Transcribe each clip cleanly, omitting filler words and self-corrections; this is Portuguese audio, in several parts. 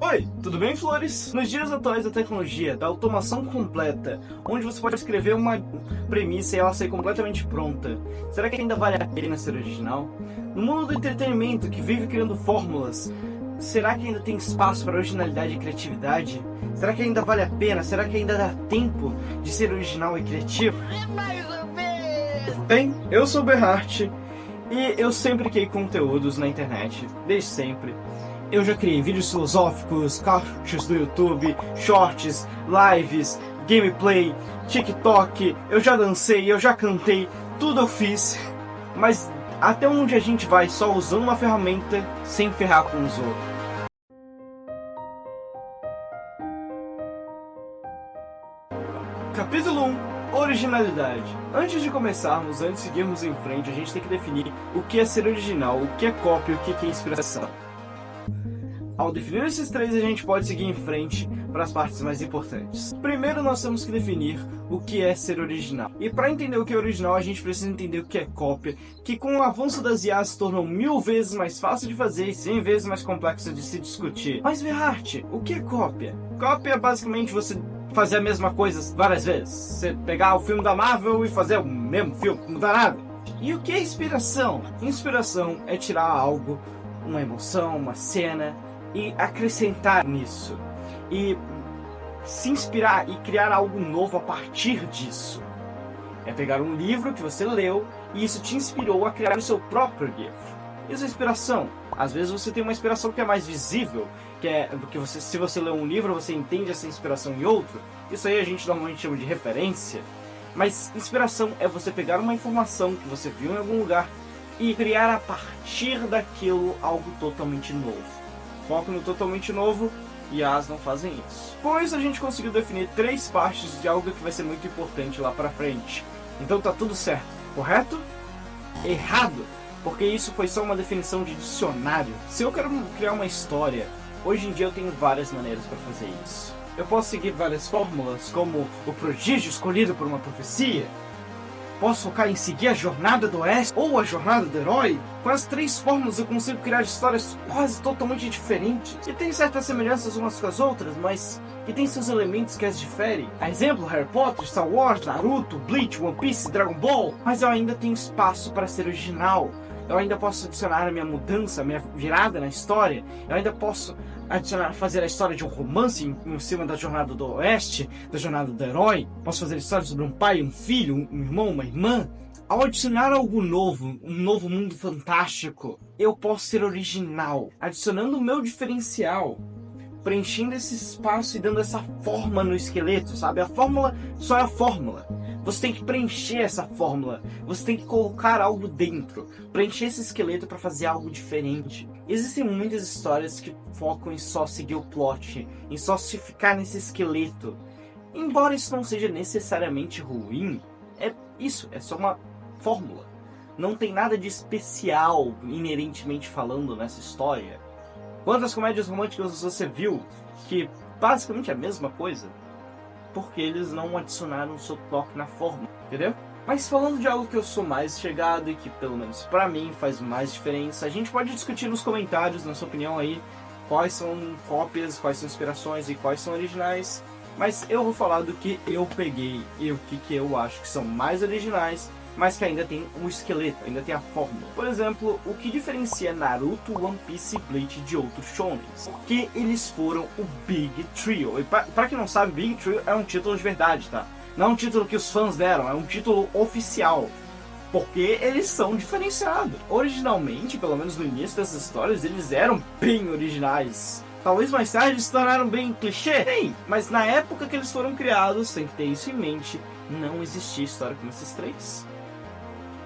Oi, tudo bem, flores? Nos dias atuais da tecnologia, da automação completa, onde você pode escrever uma premissa e ela sair completamente pronta, será que ainda vale a pena ser original? No mundo do entretenimento, que vive criando fórmulas, será que ainda tem espaço para originalidade e criatividade? Será que ainda vale a pena? Será que ainda dá tempo de ser original e criativo? Bem, eu sou o Berhart e eu sempre criei conteúdos na internet, desde sempre. Eu já criei vídeos filosóficos, cortes do YouTube, shorts, lives, gameplay, TikTok, eu já dancei, eu já cantei, tudo eu fiz. Mas até onde a gente vai só usando uma ferramenta sem ferrar com os outros? Capítulo 1. Originalidade. Antes de começarmos, antes de seguirmos em frente, a gente tem que definir o que é ser original, o que é cópia e o que é inspiração. Ao definir esses três, a gente pode seguir em frente para as partes mais importantes. Primeiro, nós temos que definir o que é ser original. E para entender o que é original, a gente precisa entender o que é cópia, que com o avanço das IAs se tornou 1000 vezes mais fácil de fazer e 100 vezes mais complexo de se discutir. Mas, Berhart, o que é cópia? Cópia é basicamente você fazer a mesma coisa várias vezes. Você pegar o filme da Marvel e fazer o mesmo filme, não dá nada. E o que é inspiração? Inspiração é tirar algo, uma emoção, uma cena, e acrescentar nisso, e se inspirar e criar algo novo a partir disso. É pegar um livro que você leu e isso te inspirou a criar o seu próprio livro. Isso é inspiração. Às vezes você tem uma inspiração que é mais visível, que é porque se você lê um livro, você entende essa inspiração em outro. Isso aí a gente normalmente chama de referência. Mas inspiração é você pegar uma informação que você viu em algum lugar e criar a partir daquilo algo totalmente novo. Foco no totalmente novo, e as não fazem isso. Com isso a gente conseguiu definir três partes de algo que vai ser muito importante lá pra frente. Então tá tudo certo, correto? Errado, porque isso foi só uma definição de dicionário. Se eu quero criar uma história, hoje em dia eu tenho várias maneiras para fazer isso. Eu posso seguir várias fórmulas, como o prodígio escolhido por uma profecia. Posso focar em seguir a jornada do Oeste ou a jornada do herói. Com as três fórmulas eu consigo criar histórias quase totalmente diferentes, que têm certas semelhanças umas com as outras, mas que têm seus elementos que as diferem. A exemplo, Harry Potter, Star Wars, Naruto, Bleach, One Piece, Dragon Ball. Mas eu ainda tenho espaço para ser original. Eu ainda posso adicionar a minha mudança, a minha virada na história. Eu ainda posso fazer a história de um romance em cima da jornada do Oeste, da jornada do herói. Posso fazer a história sobre um pai, um filho, um irmão, uma irmã. Ao adicionar algo novo, um novo mundo fantástico, eu posso ser original, adicionando o meu diferencial, preenchendo esse espaço e dando essa forma no esqueleto, sabe? A fórmula só é a fórmula. Você tem que preencher essa fórmula, você tem que colocar algo dentro, preencher esse esqueleto para fazer algo diferente. Existem muitas histórias que focam em só seguir o plot, em só se ficar nesse esqueleto. Embora isso não seja necessariamente ruim, é só uma fórmula. Não tem nada de especial, inerentemente falando, nessa história. Quantas comédias românticas você viu que basicamente é a mesma coisa? Porque eles não adicionaram o seu toque na forma, entendeu? Mas falando de algo que eu sou mais chegado e que pelo menos pra mim faz mais diferença, a gente pode discutir nos comentários, na sua opinião aí, quais são cópias, quais são inspirações e quais são originais. Mas eu vou falar do que eu peguei e o que eu acho que são mais originais, mas que ainda tem um esqueleto, ainda tem a fórmula. Por exemplo, o que diferencia Naruto, One Piece e Bleach de outros shonens? Porque eles foram o Big Trio. E pra quem não sabe, Big Trio é um título de verdade, tá? Não é um título que os fãs deram, é um título oficial. Porque eles são diferenciados. Originalmente, pelo menos no início dessas histórias, eles eram bem originais. Talvez mais tarde eles se tornaram bem clichê. Sim, mas na época que eles foram criados, tem que ter isso em mente, não existia história como esses três.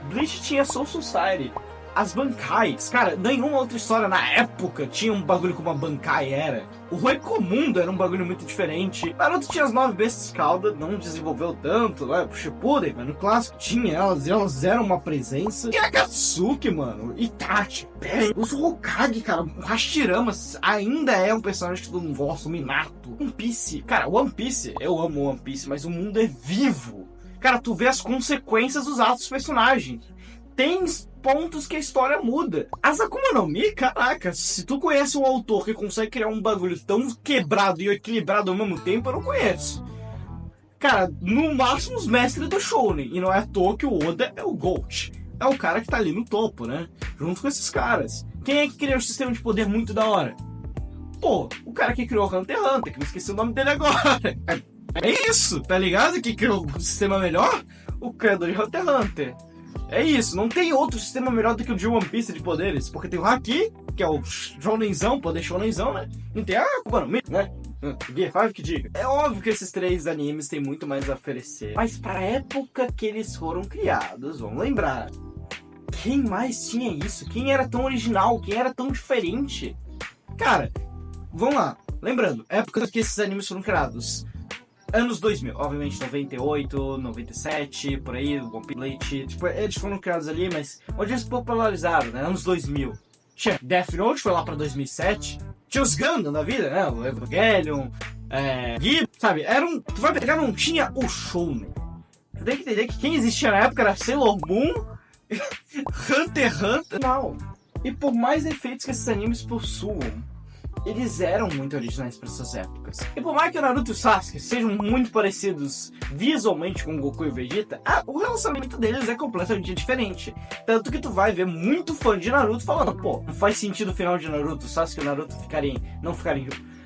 Bleach tinha Soul Society, as Bankais. Cara, nenhuma outra história na época tinha um bagulho como a Bankai era. O Recomundo era um bagulho muito diferente. Naruto tinha as 9 bestas cauda, não desenvolveu tanto, né? O Shippuden, mas no clássico tinha elas eram uma presença. E a Katsuki, mano, Itachi, Pain, os Hokage, cara, o Hashirama ainda é um personagem que todo mundo gosta, o Minato. One Piece, cara, One Piece, eu amo One Piece, mas o mundo é vivo. Cara, tu vê as consequências dos atos dos personagens. Tem pontos que a história muda. As Akuma no Mi, caraca, se tu conhece um autor que consegue criar um bagulho tão quebrado e equilibrado ao mesmo tempo, eu não conheço. Cara, no máximo os mestres do Shounen. E não é à toa que o Oda é o GOAT. É o cara que tá ali no topo, né? Junto com esses caras. Quem é que criou um sistema de poder muito da hora? Pô, o cara que criou Hunter x Hunter, que eu esqueci o nome dele agora. É isso, tá ligado? Que criou um sistema melhor? O criador de Hunter x Hunter. É isso, não tem outro sistema melhor do que o de One Piece de poderes. Porque tem o Haki, que é o Shounenzão, poder Shounenzão, né? E tem a Akuma no Mi, né? Gear 5 que diga. É óbvio que esses três animes têm muito mais a oferecer. Mas pra época que eles foram criados, vamos lembrar. Quem mais tinha isso? Quem era tão original? Quem era tão diferente? Cara, vamos lá. Lembrando, época que esses animes foram criados. Anos 2000, obviamente 98, 97, por aí, One Piece, tipo, eles foram criados ali, mas onde eles popularizaram, né? Anos 2000. Tinha Death Note, foi lá pra 2007. Tinha os Gundam da vida, né? O Evangelion, Ghibli, sabe? Tu vai pegar, não tinha o Shounen. Tu tem que entender que quem existia na época era Sailor Moon, Hunter x Hunter, não. E por mais efeitos que esses animes possuam, eles eram muito originais para essas épocas. E por mais que o Naruto e o Sasuke sejam muito parecidos visualmente com o Goku e o Vegeta, o relacionamento deles é completamente diferente. Tanto que tu vai ver muito fã de Naruto falando, pô, não faz sentido o final de Naruto, o Sasuke e o Naruto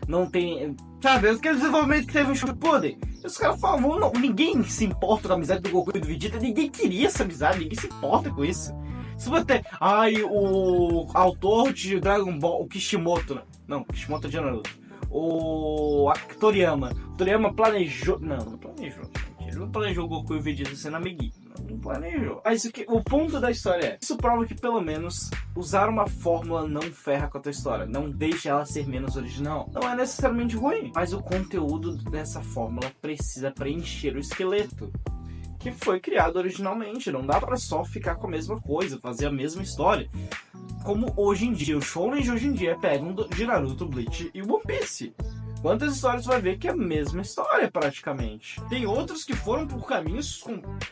não tem, sabe, aquele desenvolvimento que teve um Shippuden. E os caras falam, não, ninguém se importa com a amizade do Goku e do Vegeta, ninguém queria essa amizade, ninguém se importa com isso. Se você... o autor de Dragon Ball, o Kishimoto... Não, Kishimoto é de Naruto. O Toriyama planejou... Não planejou, gente. Ele não planejou o Goku e o Vegeta sendo amiguinho. Não planejou. Mas o ponto da história é... Isso prova que, pelo menos, usar uma fórmula não ferra com a tua história. Não deixa ela ser menos original. Não é necessariamente ruim. Mas o conteúdo dessa fórmula precisa preencher o esqueleto que foi criado originalmente. Não dá pra só ficar com a mesma coisa, fazer a mesma história. Como hoje em dia, o Shonen de hoje em dia pegam de Naruto, Bleach e One Piece. Quantas histórias você vai ver que é a mesma história, praticamente. Tem outros que foram por caminhos,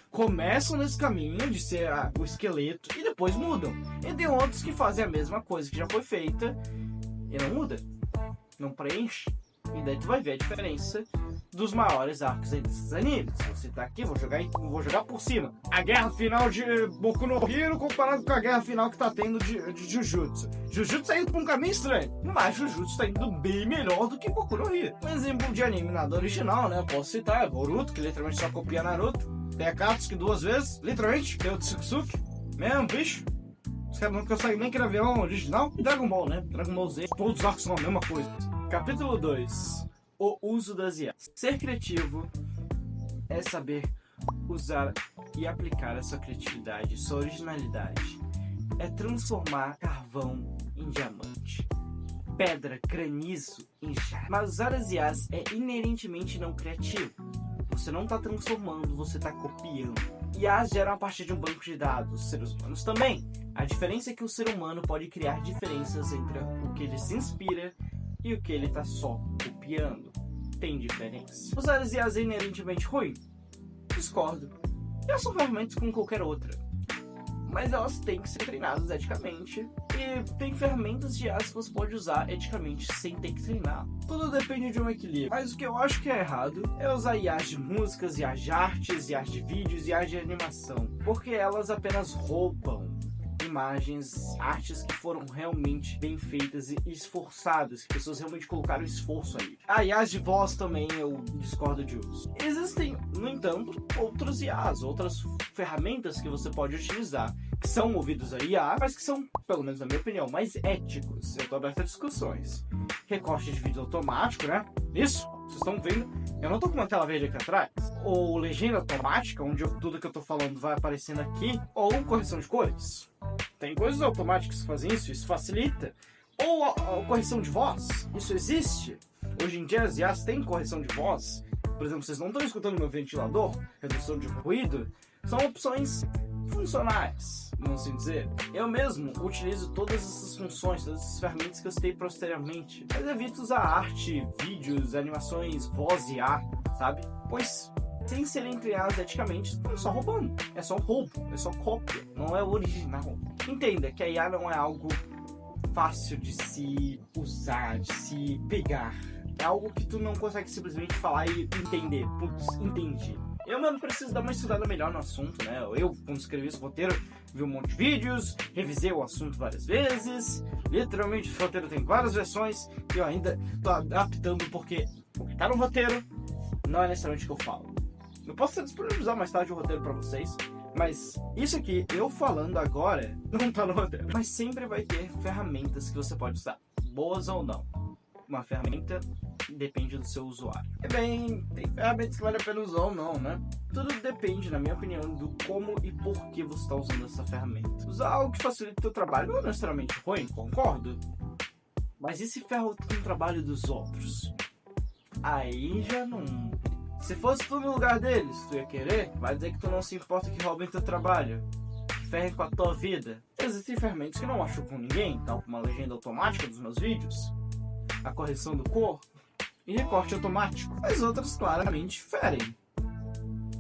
começam nesse caminho de ser o esqueleto e depois mudam. E tem outros que fazem a mesma coisa que já foi feita e não muda, não preenche. E daí tu vai ver a diferença dos maiores arcos aí desses animes. Se você tá aqui, vou jogar por cima. A guerra final de Boku no Hero comparado com a guerra final que tá tendo de Jujutsu. Jujutsu tá indo pra um caminho estranho, mas Jujutsu tá indo bem melhor do que Boku no Hero. Um exemplo de anime nada original, né? Eu posso citar Boruto, que literalmente só copia Naruto. Tem a Katsuki 2 vezes, literalmente. Tem o Tsukisuke, mesmo bicho. Os caras não conseguem nem criar vilão original. E Dragon Ball, né? Dragon Ball Z. Todos os arcos são a mesma coisa. Capítulo 2. O uso das IAs. Ser criativo é saber usar e aplicar a sua criatividade, sua originalidade. É transformar carvão em diamante, pedra, granizo em chá. Mas usar as IAs é inerentemente não criativo. Você não está transformando, você está copiando. IAs geram a partir de um banco de dados, seres humanos também. A diferença é que o ser humano pode criar diferenças entre o que ele se inspira e o que ele está só copiando. Tem diferença. Usar as IAs é inerentemente ruim? Discordo. Elas são ferramentas como qualquer outra. Mas elas têm que ser treinadas eticamente. E tem ferramentas de IAs que você pode usar eticamente sem ter que treinar. Tudo depende de um equilíbrio. Mas o que eu acho que é errado é usar IAs de músicas, IAs de artes, IAs de vídeos, IAs de animação. Porque elas apenas roubam imagens, artes que foram realmente bem feitas e esforçadas, que pessoas realmente colocaram esforço ali. IAs de voz também eu discordo de uso. Existem, no entanto, outros IAs, outras ferramentas que você pode utilizar, que são movidos a IA, mas que são, pelo menos na minha opinião, mais éticos. Eu tô aberto a discussões. Recorte de vídeo automático, né? Isso, vocês estão vendo, eu não tô com uma tela verde aqui atrás. Ou legenda automática, onde tudo que eu tô falando vai aparecendo aqui. Ou correção de cores. Tem coisas automáticas que fazem isso, isso facilita. Ou a correção de voz, isso existe. Hoje em dia as IAs têm correção de voz. Por exemplo, vocês não estão escutando meu ventilador, redução de ruído. São opções funcionais, vamos assim dizer. Eu mesmo utilizo todas essas funções, todas essas ferramentas que eu citei posteriormente. Mas evito usar arte, vídeos, animações, voz e IA, sabe? Pois sem ser entreados eticamente, é só roubando. É só roubo, é só cópia, não é original. Entenda que a IA não é algo fácil de se usar, de se pegar. É algo que tu não consegue simplesmente falar e entender. Putz, entendi. Eu mesmo preciso dar uma estudada melhor no assunto, né? Eu, quando escrevi esse roteiro, vi um monte de vídeos, revisei o assunto várias vezes. Literalmente, esse roteiro tem várias versões e eu ainda tô adaptando porque o que tá no roteiro não é necessariamente o que eu falo. Eu posso disponibilizar mais tarde o roteiro pra vocês, mas isso aqui, eu falando agora, não tá no roteiro. Mas sempre vai ter ferramentas que você pode usar, boas ou não. Uma ferramenta depende do seu usuário. E bem, tem ferramentas que vale a pena usar ou não, né? Tudo depende, na minha opinião, do como e por que você está usando essa ferramenta. Usar algo que facilita o seu trabalho não é necessariamente ruim, concordo. Mas e se ferra o trabalho dos outros? Aí já não... Se fosse tu no lugar deles, tu ia querer? Vai dizer que tu não se importa que roubem teu trabalho, que ferrem com a tua vida. Existem ferramentas que não machucam ninguém, tal como a legenda automática dos meus vídeos, a correção do corpo e recorte automático. As outras claramente ferem.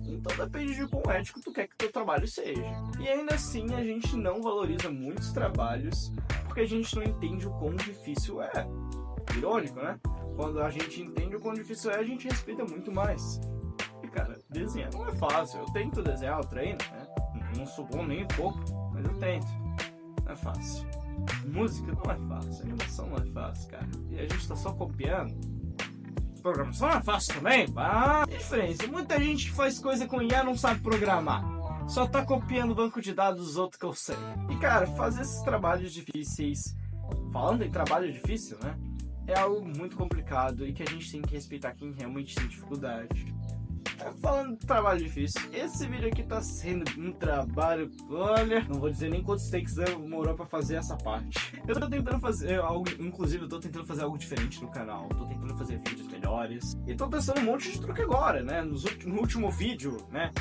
Então depende de quão ético tu quer que teu trabalho seja. E ainda assim a gente não valoriza muitos trabalhos porque a gente não entende o quão difícil é. Irônico, né? Quando a gente entende o quão difícil é, a gente respeita muito mais. E cara, desenhar não é fácil. Eu tento desenhar, eu treino, né? Não sou bom nem um pouco, mas eu tento. Não é fácil. Música não é fácil, animação não é fácil, cara. E a gente tá só copiando. Programação não é fácil também, pá. Tem diferença. Muita gente que faz coisa com IA não sabe programar. Só tá copiando o banco de dados dos outros que eu sei. E cara, fazer esses trabalhos difíceis, falando em trabalho difícil, né? É algo muito complicado e que a gente tem que respeitar quem realmente tem dificuldade. Falando de trabalho difícil, esse vídeo aqui tá sendo um trabalho, olha, não vou dizer nem quantos takes demorou pra fazer essa parte. Eu tô tentando fazer algo, inclusive eu tô tentando fazer algo diferente no canal, tô tentando fazer vídeos melhores, e tô testando um monte de truque agora, né, no último vídeo, né,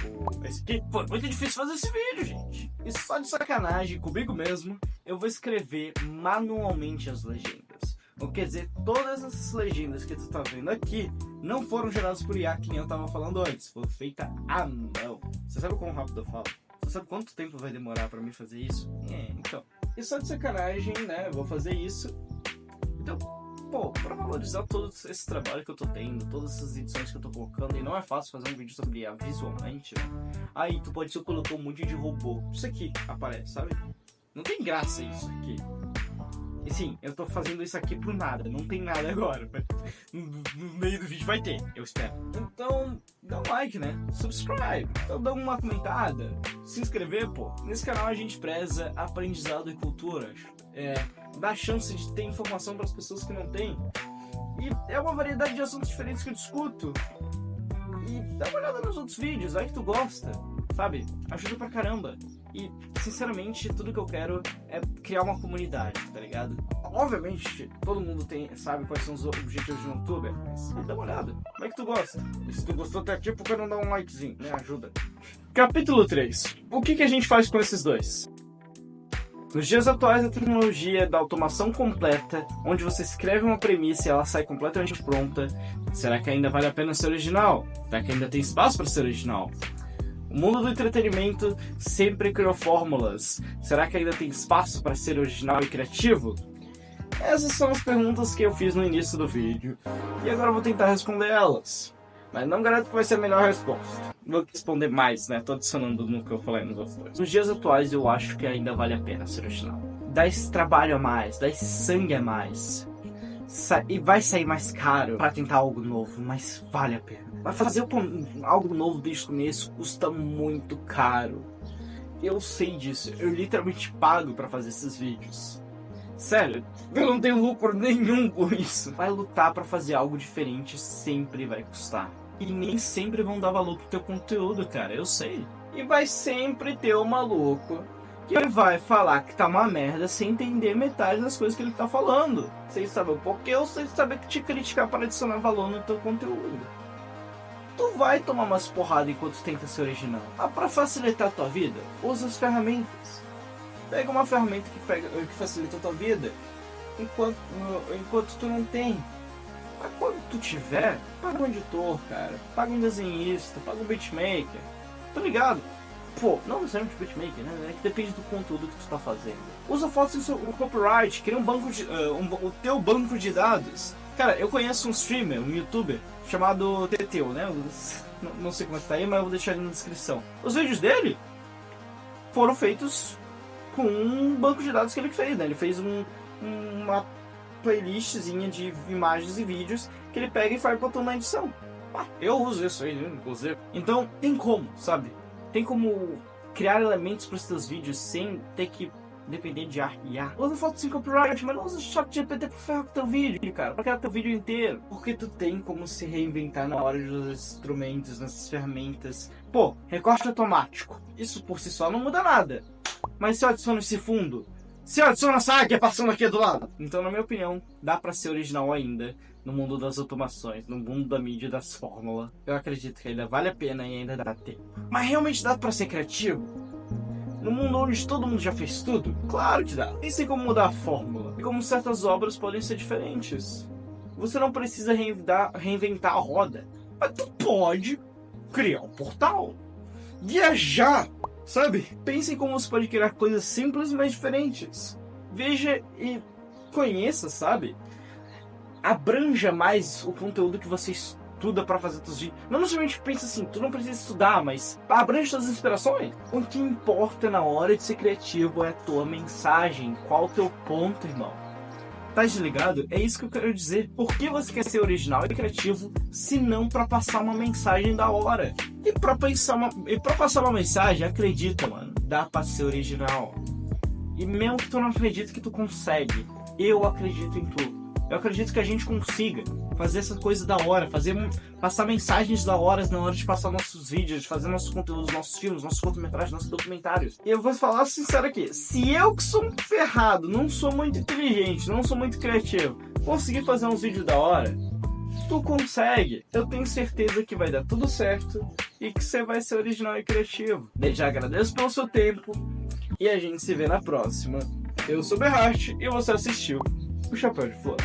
esse aqui, foi muito difícil fazer esse vídeo, gente. E só de sacanagem comigo mesmo, eu vou escrever manualmente as legendas. Quer dizer, todas essas legendas que tu tá vendo aqui não foram geradas por IA, que nem eu tava falando antes. Foi feita à mão. Você sabe quão rápido eu falo? Você sabe quanto tempo vai demorar pra mim fazer isso? Então. E só de sacanagem, né? Eu vou fazer isso. Então, pô, pra valorizar todo esse trabalho que eu tô tendo, todas essas edições que eu tô colocando, e não é fácil fazer um vídeo sobre IA visualmente, né? Aí tu pode ser colocar um monte de robô. Isso aqui aparece, sabe? Não tem graça isso aqui. E sim, eu tô fazendo isso aqui por nada, não tem nada agora, mas no meio do vídeo vai ter, eu espero. Então, dá um like, né? Subscribe, então dá uma comentada, se inscrever, pô. Nesse canal a gente preza aprendizado e cultura, dá chance de ter informação para as pessoas que não têm. E é uma variedade de assuntos diferentes que eu discuto. E dá uma olhada nos outros vídeos, vai que tu gosta, sabe? Ajuda pra caramba. E, sinceramente, tudo que eu quero é criar uma comunidade, tá ligado? Obviamente, todo mundo sabe quais são os objetivos de um youtuber, mas dá uma olhada. Como é que tu gosta? E se tu gostou até aqui, por que não dá um likezinho, né? Ajuda. Capítulo 3. O que a gente faz com esses dois? Nos dias atuais, a tecnologia da automação completa, onde você escreve uma premissa e ela sai completamente pronta, será que ainda vale a pena ser original? Será que ainda tem espaço para ser original? O mundo do entretenimento sempre criou fórmulas. Será que ainda tem espaço para ser original e criativo? Essas são as perguntas que eu fiz no início do vídeo. E agora eu vou tentar responder elas. Mas não garanto que vai ser a melhor resposta. Vou responder mais, né? Tô adicionando no que eu falei nos outros dois. Nos dias atuais eu acho que ainda vale a pena ser original. Dá esse trabalho a mais, dá esse sangue a mais. E vai sair mais caro para tentar algo novo, mas vale a pena. Mas fazer algo novo desde o começo custa muito caro. Eu sei disso, eu literalmente pago para fazer esses vídeos. Sério, eu não tenho lucro nenhum com isso. Mas lutar para fazer algo diferente sempre vai custar. E nem sempre vão dar valor pro teu conteúdo, cara, eu sei. E vai sempre ter o maluco que vai falar que tá uma merda sem entender metade das coisas que ele tá falando. Sem saber o porquê ou sem saber que te criticar para adicionar valor no teu conteúdo. Tu vai tomar umas porradas enquanto tenta ser original. Pra facilitar a tua vida, usa as ferramentas. Pega uma ferramenta que facilita a tua vida enquanto tu não tem. Mas quando tu tiver, paga um editor, cara. Paga um desenhista, paga um beatmaker. Tá ligado? Pô, não necessariamente beatmaker, né? É que depende do conteúdo que tu tá fazendo. Usa fotos em seu copyright, cria um banco de, o teu banco de dados. Cara, eu conheço um streamer, um youtuber, chamado Teteu, né? Não sei como é que tá aí, mas eu vou deixar ele na descrição. Os vídeos dele foram feitos com um banco de dados que ele fez, né? Ele fez uma playlistzinha de imagens e vídeos que ele pega e faz botando na edição. Eu uso isso aí, inclusive. Então, tem como, sabe? Tem como criar elementos para os seus vídeos sem ter que depender de IA. Usa foto sem copyright, mas não usa ChatGPT pra ferrar com teu vídeo, cara. Pra criar teu vídeo inteiro. Porque tu tem como se reinventar na hora de usar os instrumentos, nessas ferramentas. Pô, recorte automático. Isso por si só não muda nada. Mas se eu adiciono esse fundo, se eu adiciono essa águia passando aqui do lado. Então, na minha opinião, dá pra ser original ainda. No mundo das automações, no mundo da mídia e das fórmulas. Eu acredito que ainda vale a pena e ainda dá tempo. Mas realmente dá pra ser criativo? No mundo onde todo mundo já fez tudo? Claro que dá. Pensem como mudar a fórmula. E como certas obras podem ser diferentes. Você não precisa reinventar a roda. Mas tu pode criar um portal. Viajar, sabe? Pensem como você pode criar coisas simples, mas diferentes. Veja e conheça, sabe? Abranja mais o conteúdo que você estuda para fazer seus vídeos. Não necessariamente pensa assim, tu não precisa estudar, mas abranja suas inspirações. O que importa na hora de ser criativo é a tua mensagem. Qual o teu ponto, irmão? Tá desligado? É isso que eu quero dizer. Por que você quer ser original e criativo, se não para passar uma mensagem da hora? E para passar uma mensagem, acredita, mano, dá para ser original. E mesmo que tu não acredite que tu consegue, eu acredito em tu. Eu acredito que a gente consiga fazer essa coisa da hora, passar mensagens da hora na hora de passar nossos vídeos, de fazer nossos conteúdos, nossos filmes, nossos curtas-metragens, nossos documentários. E eu vou falar sincero aqui, se eu que sou um ferrado, não sou muito inteligente, não sou muito criativo, conseguir fazer uns vídeos da hora, tu consegue. Eu tenho certeza que vai dar tudo certo e que você vai ser original e criativo. Desde já agradeço pelo seu tempo e a gente se vê na próxima. Eu sou o Berhart e você assistiu o Chapéu de Flor.